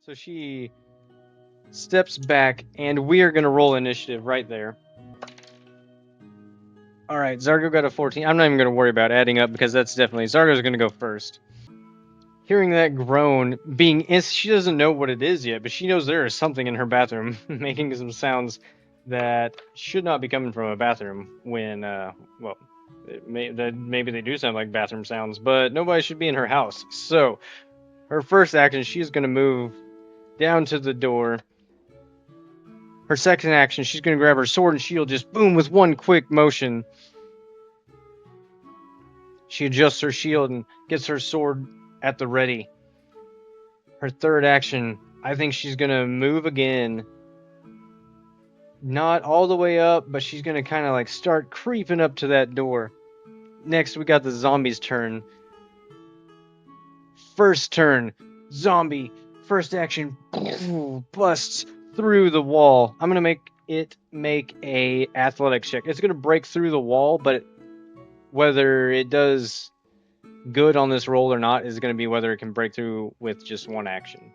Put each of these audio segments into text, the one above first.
So she steps back, and we are going to roll initiative right there. All right, Zargo got a 14. I'm not even going to worry about adding up because that's definitely... Zargo's going to go first. Hearing that groan, she doesn't know what it is yet, but she knows there is something in her bathroom making some sounds that should not be coming from a bathroom when, well, maybe they do sound like bathroom sounds, but nobody should be in her house. So, her first action, she's going to move down to the door. Her second action, she's going to grab her sword and shield, just boom, with one quick motion. She adjusts her shield and gets her sword at the ready. Her third action, I think she's going to move again. Not all the way up, but she's going to kind of like start creeping up to that door. Next, we got the zombie's turn. First turn, zombie, first action, busts through the wall. I'm going to make a athletics check. It's going to break through the wall, but whether it does good on this roll or not is going to be whether it can break through with just one action.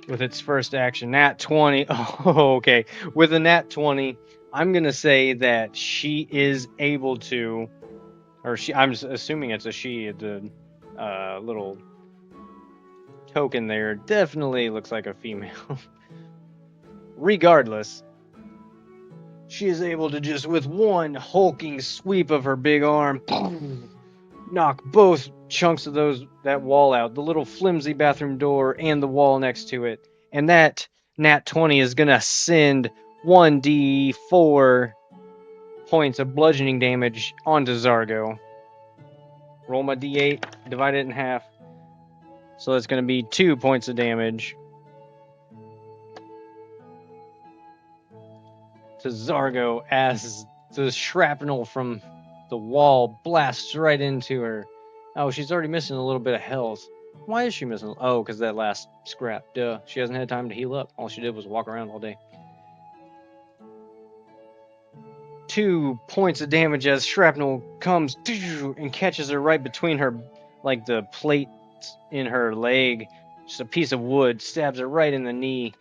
With its first action, nat 20. Oh, okay. With a nat 20, I'm going to say that she is able to, I'm assuming it's a she, the little token there definitely looks like a female. Regardless, she is able to just, with one hulking sweep of her big arm, knock both chunks of that wall out, the little flimsy bathroom door and the wall next to it. And that nat 20 is going to send 1d4 points of bludgeoning damage onto Zargo. Roll my d8, divide it in half. So that's going to be 2 points of damage to Zargo as the shrapnel from the wall blasts right into her. Oh, she's already missing a little bit of health. Why is she missing? Oh, because that last scrap. Duh. She hasn't had time to heal up. All she did was walk around all day. 2 points of damage as shrapnel comes and catches her right between her, like the plate in her leg. Just a piece of wood stabs her right in the knee.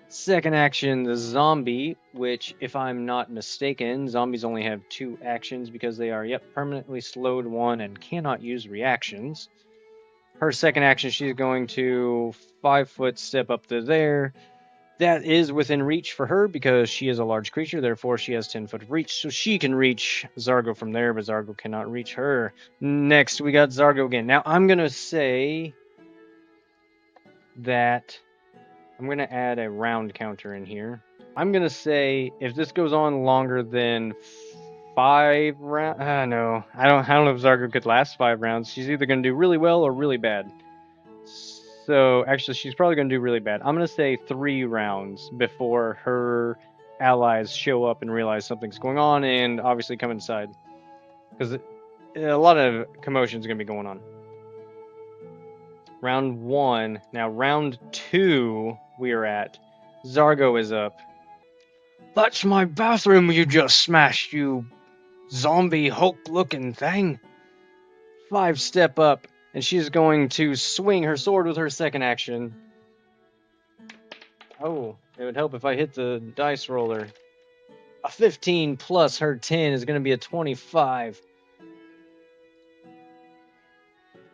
Second action, the zombie, which, if I'm not mistaken, zombies only have 2 actions because they are, permanently slowed 1 and cannot use reactions. Her second action, she's going to 5-foot step up to there. That is within reach for her because she is a large creature, therefore she has 10 foot of reach, so she can reach Zargo from there, but Zargo cannot reach her. Next, we got Zargo again. Now, I'm going to say that I'm going to add a round counter in here. I'm going to say if this goes on longer than 5 rounds... no. I don't know if Zargo could last 5 rounds. She's either going to do really well or really bad. So, actually, she's probably going to do really bad. I'm going to say 3 rounds before her allies show up and realize something's going on and obviously come inside. Because a lot of commotion is going to be going on. Round 1. Now, round 2, we are at. Zargo is up. That's my bathroom you just smashed, you zombie Hulk-looking thing. 5 step up, and she's going to swing her sword with her second action. Oh, it would help if I hit the dice roller. A 15 plus her 10 is going to be a 25.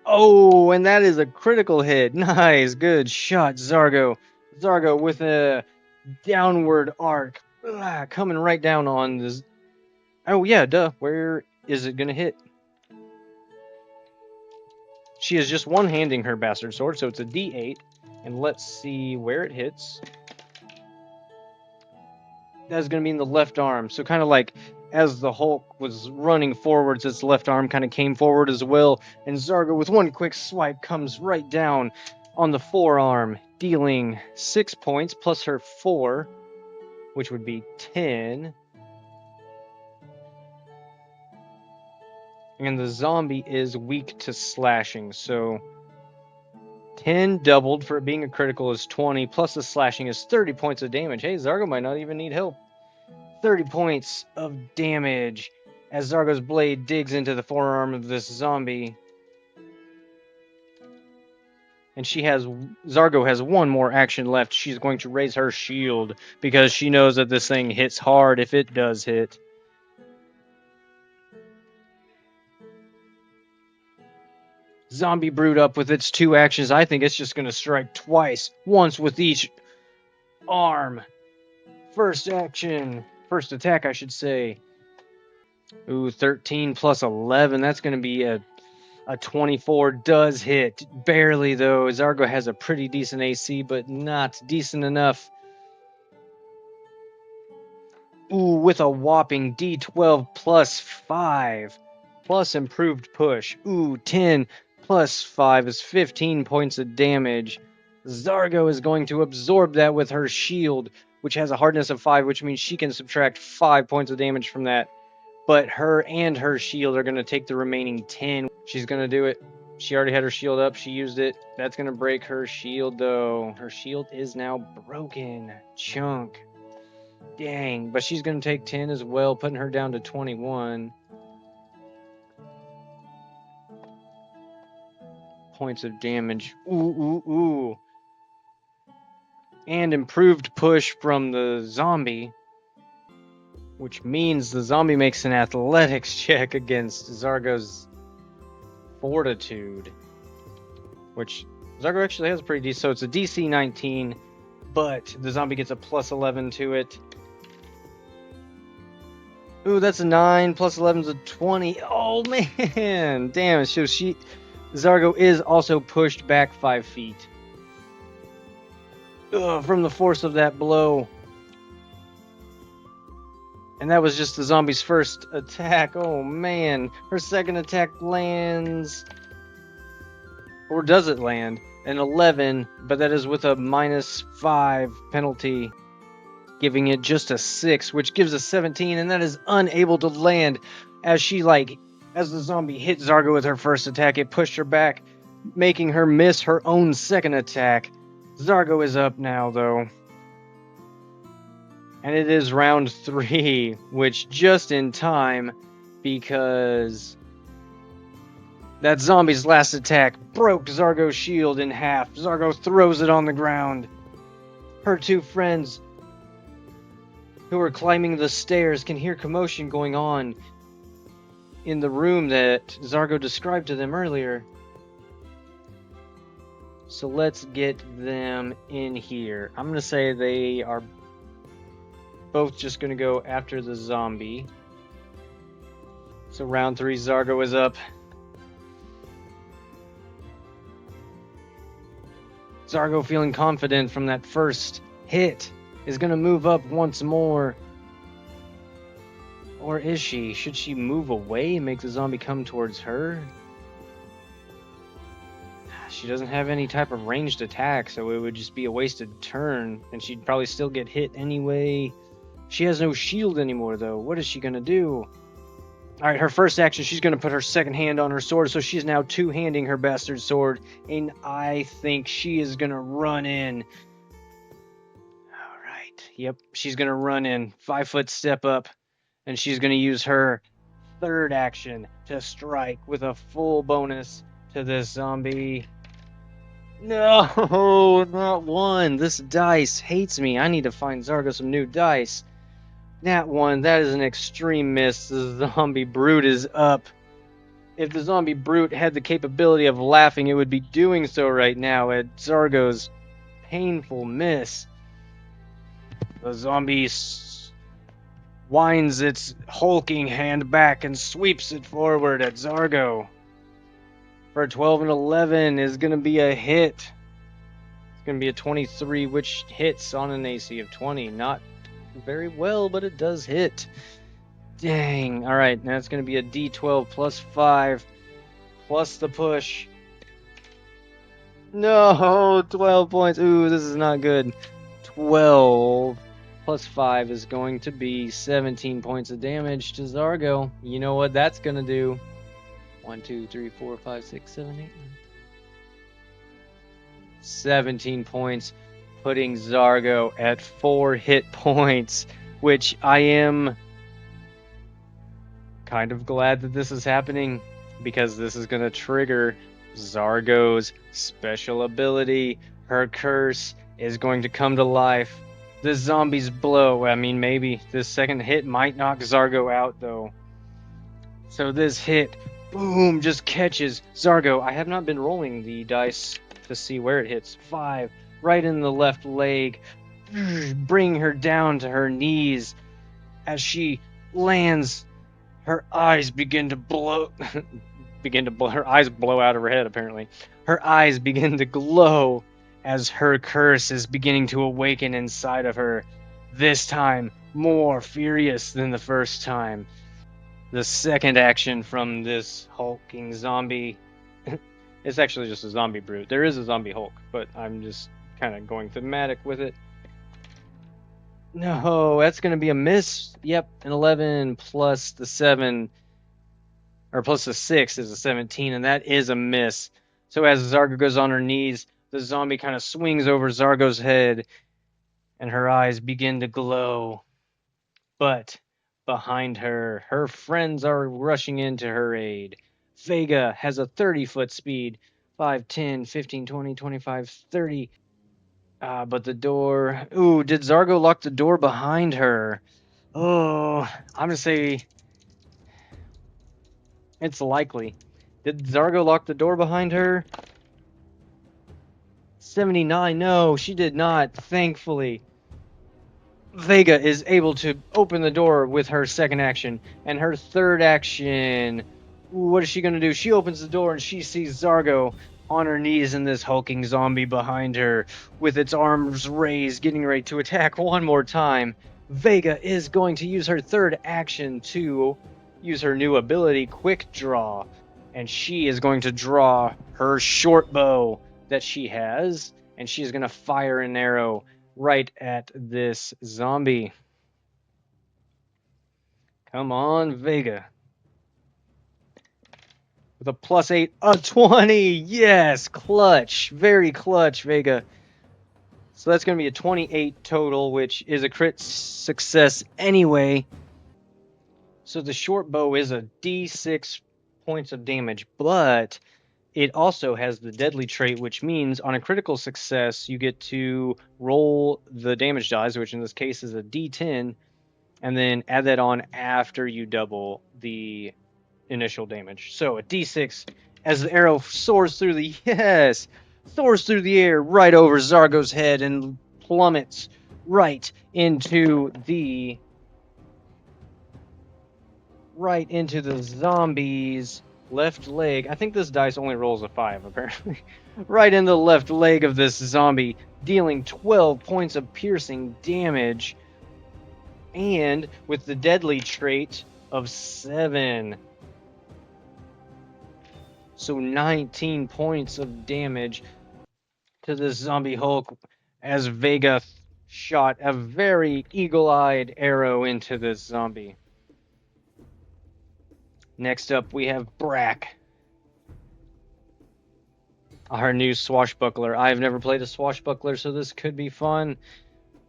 Oh, and that is a critical hit. Nice, good shot, Zargo. Zargo with a downward arc. Coming right down on this. Oh, yeah, duh. Where is it going to hit? She is just one-handing her bastard sword, so it's a d8. And let's see where it hits. That's going to be in the left arm. So kind of like as the Hulk was running forwards, its left arm kind of came forward as well. And Zargo, with one quick swipe, comes right down on the forearm, dealing 6 points plus her 4, which would be 10. And the zombie is weak to slashing, so 10 doubled for it being a critical is 20, plus the slashing is 30 points of damage. Hey, Zargo might not even need help. 30 points of damage as Zargo's blade digs into the forearm of this zombie. And Zargo has one more action left. She's going to raise her shield because she knows that this thing hits hard if it does hit. Zombie Brute up with its 2 actions. I think it's just going to strike twice. Once with each arm. First attack, I should say. Ooh, 13 plus 11. That's going to be a 24. Does hit. Barely, though. Zargo has a pretty decent AC, but not decent enough. Ooh, with a whopping D12 plus 5. Plus improved push. Ooh, 10 plus 5 is 15 points of damage. Zargo is going to absorb that with her shield, which has a hardness of 5, which means she can subtract 5 points of damage from that. But her and her shield are going to take the remaining 10. She's going to do it. She already had her shield up. She used it. That's going to break her shield, though. Her shield is now broken. Chunk. Dang. But she's going to take 10 as well, putting her down to 21. Points of damage. Ooh. And improved push from the zombie, which means the zombie makes an athletics check against Zargo's fortitude, which Zargo actually has pretty decent. So it's a DC 19, but the zombie gets a plus 11 to it. Ooh, that's a 9. Plus 11 is a 20. Oh, man. Damn. So Zargo is also pushed back 5 feet. From the force of that blow. And that was just the zombie's first attack. Oh, man. Her second attack lands. Or does it land? An 11, but that is with a minus 5 penalty, giving it just a 6, which gives a 17, and that is unable to land. As the zombie hit Zargo with her first attack, it pushed her back, making her miss her own second attack. Zargo is up now, though. And it is round 3, which just in time, because that zombie's last attack broke Zargo's shield in half. Zargo throws it on the ground. Her 2 friends, who are climbing the stairs, can hear commotion going on in the room that Zargo described to them earlier. So let's get them in here. I'm going to say they are both just going to go after the zombie. So round 3, Zargo is up. Zargo, feeling confident from that first hit, is going to move up once more. Or is she? Should she move away and make the zombie come towards her? She doesn't have any type of ranged attack, so it would just be a wasted turn, and she'd probably still get hit anyway. She has no shield anymore, though. What is she going to do? Alright, her first action, she's going to put her second hand on her sword, so she's now two-handing her bastard sword, and I think she is going to run in. Alright, yep, she's going to run in. 5-foot step up, and she's going to use her third action to strike with a full bonus to this zombie. No, not one. This dice hates me. I need to find Zargo some new dice. Nat 1, that is an extreme miss. The zombie brute is up. If the zombie brute had the capability of laughing, it would be doing so right now at Zargo's painful miss. The zombie winds its hulking hand back and sweeps it forward at Zargo. For 12 and 11 is going to be a hit. It's going to be a 23, which hits on an AC of 20. Not very well, but it does hit. Dang. Alright, now it's going to be a D12 plus 5 plus the push. No, 12 points. Ooh, this is not good. 12 plus 5 is going to be 17 points of damage to Zargo. You know what that's going to do? 1, 2, 3, 4, 5, 6, 7, 8, 9. 17 points, putting Zargo at 4 hit points, which I am kind of glad that this is happening, because this is going to trigger Zargo's special ability, her curse, is going to come to life. The zombies blow. I mean, maybe this second hit might knock Zargo out, though. So this hit, boom, just catches Zargo. I have not been rolling the dice to see where it hits. 5, right in the left leg, bringing her down to her knees. As she lands, her eyes begin to blow. Her eyes blow out of her head, apparently. Her eyes begin to glow as her curse is beginning to awaken inside of her. This time, more furious than the first time. The second action from this hulking zombie. It's actually just a zombie brute. There is a zombie Hulk, but I'm just kind of going thematic with it. No, that's going to be a miss. Yep, an 11 plus the 7, or plus the 6 is a 17, and that is a miss. So as Zargo goes on her knees, the zombie kind of swings over Zargo's head, and her eyes begin to glow. But behind her, her friends are rushing in to her aid. Vega has a 30-foot speed, 5, 10, 15, 20, 25, 30. But the door... Ooh, did Zargo lock the door behind her? Oh, I'm going to say it's likely. Did Zargo lock the door behind her? 79, no, she did not, thankfully. Vega is able to open the door with her second action, and her third action... What is she going to do? She opens the door and she sees Zargo on her knees and this hulking zombie behind her with its arms raised, getting ready to attack one more time. Vega is going to use her third action to use her new ability, Quick Draw, and she is going to draw her short bow that she has, and she is going to fire an arrow right at this zombie. Come on, Vega. With a +8, a 20. Yes, clutch. Very clutch, Vega. So that's going to be a 28 total, which is a crit success anyway. So the short bow is a D6 points of damage, but it also has the deadly trait, which means on a critical success, you get to roll the damage dice, which in this case is a D10, and then add that on after you double the initial damage. So a D6 as the arrow soars through the air right over Zargo's head and plummets right into the zombie's left leg. I think this dice only rolls a 5, apparently. Right in the left leg of this zombie, dealing 12 points of piercing damage. And with the deadly trait of 7. So 19 points of damage to this zombie Hulk as Vega shot a very eagle-eyed arrow into this zombie. Next up, we have Brack, our new swashbuckler. I've never played a swashbuckler, so this could be fun.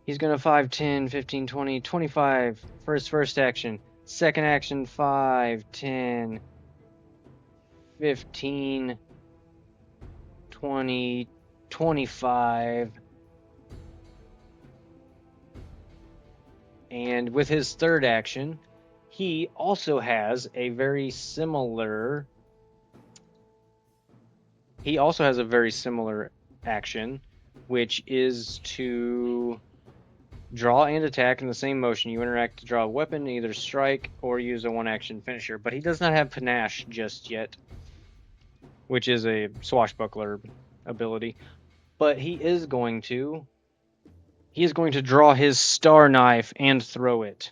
He's going to 5, 10, 15, 20, 25 for his first action. Second action, 5, 10, 15, 20, 25. And with his third action, he also has a very similar action, which is to draw and attack in the same motion. You interact to draw a weapon, either strike or use a one-action finisher. But he does not have Panache just yet, which is a swashbuckler ability. But he is going to draw his star knife and throw it.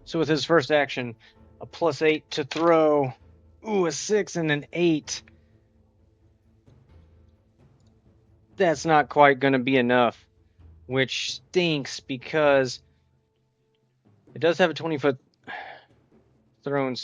So with his first action, a +8 to throw. Ooh, a 6 and an 8. That's not quite going to be enough, which stinks because it does have a 20-foot thrown,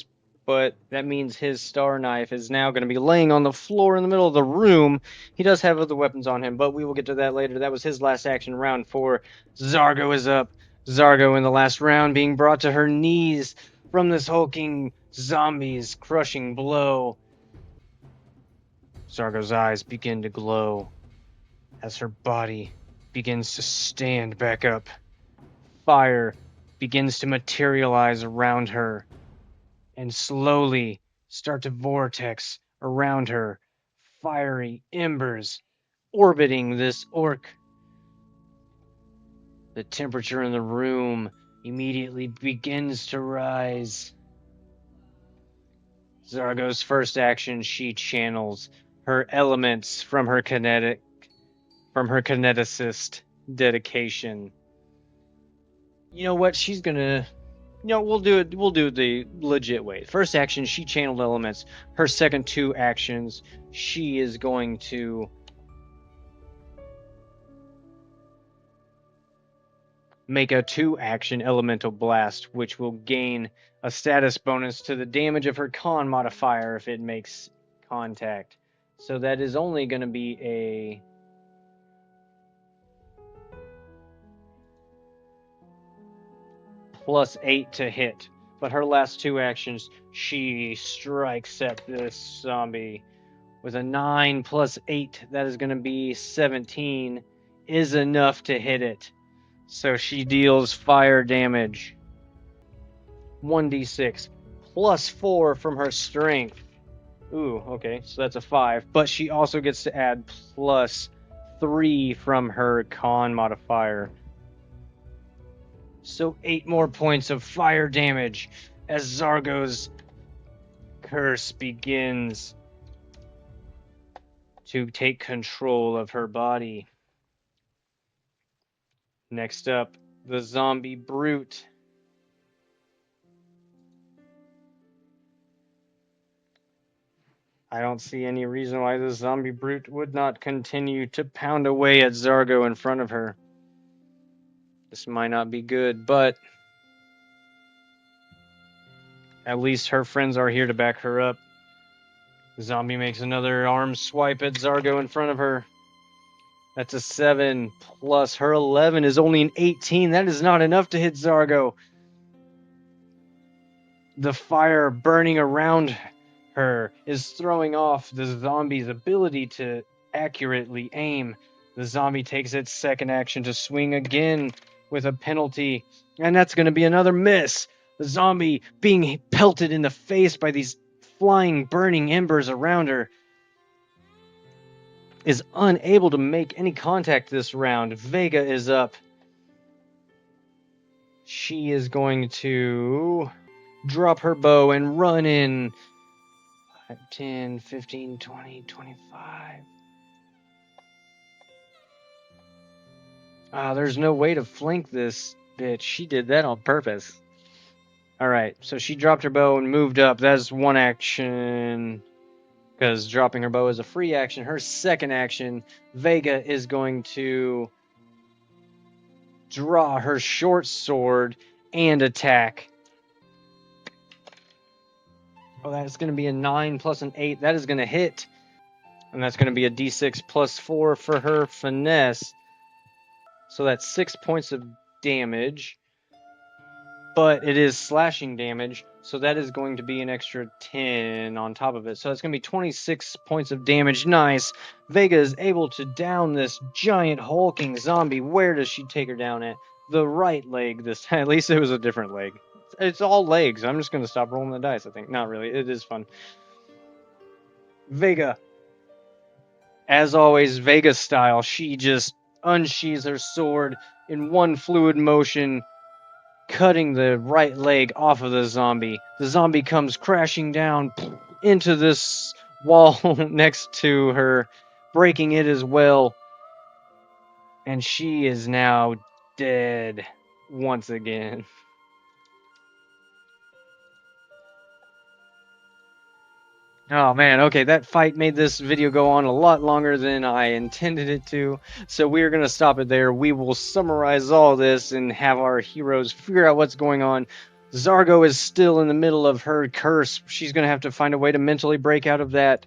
but that means his star knife is now going to be laying on the floor in the middle of the room. He does have other weapons on him, but we will get to that later. That was his last action. Round 4. Zargo is up. Zargo in the last round being brought to her knees from this hulking zombie's crushing blow. Zargo's eyes begin to glow as her body begins to stand back up. Fire begins to materialize around her and slowly start to vortex around her. Fiery embers orbiting this orc. The temperature in the room immediately begins to rise. Zargo's first action, she channels her elements from her kineticist dedication. You know what? She's gonna. We'll do it. We'll do it the legit way. First action, she channeled elements. Her second two actions, she is going to make a 2-action elemental blast, which will gain a status bonus to the damage of her con modifier if it makes contact. So that is only going to be a +8 to hit. But her last 2 actions, she strikes at this zombie with a 9 + 8. That is going to be 17, is enough to hit it. So she deals fire damage. 1d6 +4 from her strength. Ooh, okay, so that's a 5. But she also gets to add +3 from her con modifier. So 8 more points of fire damage as Zargo's curse begins to take control of her body. Next up, the zombie brute. I don't see any reason why this zombie brute would not continue to pound away at Zargo in front of her. This might not be good, but at least her friends are here to back her up. The zombie makes another arm swipe at Zargo in front of her. That's a 7, plus her 11 is only an 18. That is not enough to hit Zargo. The fire burning around her is throwing off the zombie's ability to accurately aim. The zombie takes its second action to swing again with a penalty, and that's going to be another miss. The zombie being pelted in the face by these flying, burning embers around her is unable to make any contact this round. Vega is up. She is going to drop her bow and run in 10, 15, 20, 25. There's no way to flank this bitch. She did that on purpose. Alright, so she dropped her bow and moved up. That's one action, because dropping her bow is a free action. Her second action, Vega is going to draw her short sword and attack. Oh, that's going to be a 9 plus an 8. That is going to hit. And that's going to be a d6 plus 4 for her finesse. So that's 6 points of damage. But it is slashing damage, so that is going to be an extra 10 on top of it. So it's going to be 26 points of damage. Nice. Vega is able to down this giant hulking zombie. Where does she take her down at? The right leg this time. At least it was a different leg. It's all legs. I'm just going to stop rolling the dice, I think. Not really. It is fun. Vega. As always, Vega style, she just unsheathes her sword in one fluid motion, cutting the right leg off of the zombie. The zombie comes crashing down into this wall next to her, breaking it as well. And she is now dead once again. Oh man, okay, that fight made this video go on a lot longer than I intended it to, so we're going to stop it there. We will summarize all this and have our heroes figure out what's going on. Zargo is still in the middle of her curse. She's going to have to find a way to mentally break out of that.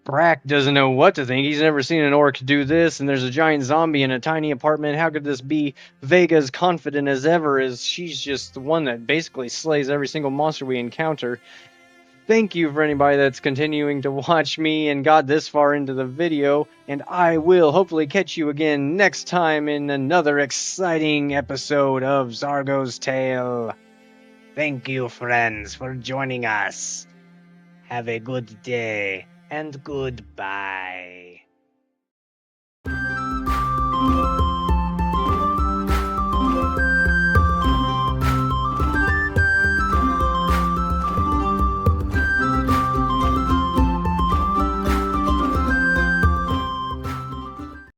Brack doesn't know what to think. He's never seen an orc do this, and there's a giant zombie in a tiny apartment. How could this be? Vega's confident as ever, as she's just the one that basically slays every single monster we encounter. Thank you for anybody that's continuing to watch me and got this far into the video, and I will hopefully catch you again next time in another exciting episode of Zargo's Tale. Thank you, friends, for joining us. Have a good day, and goodbye.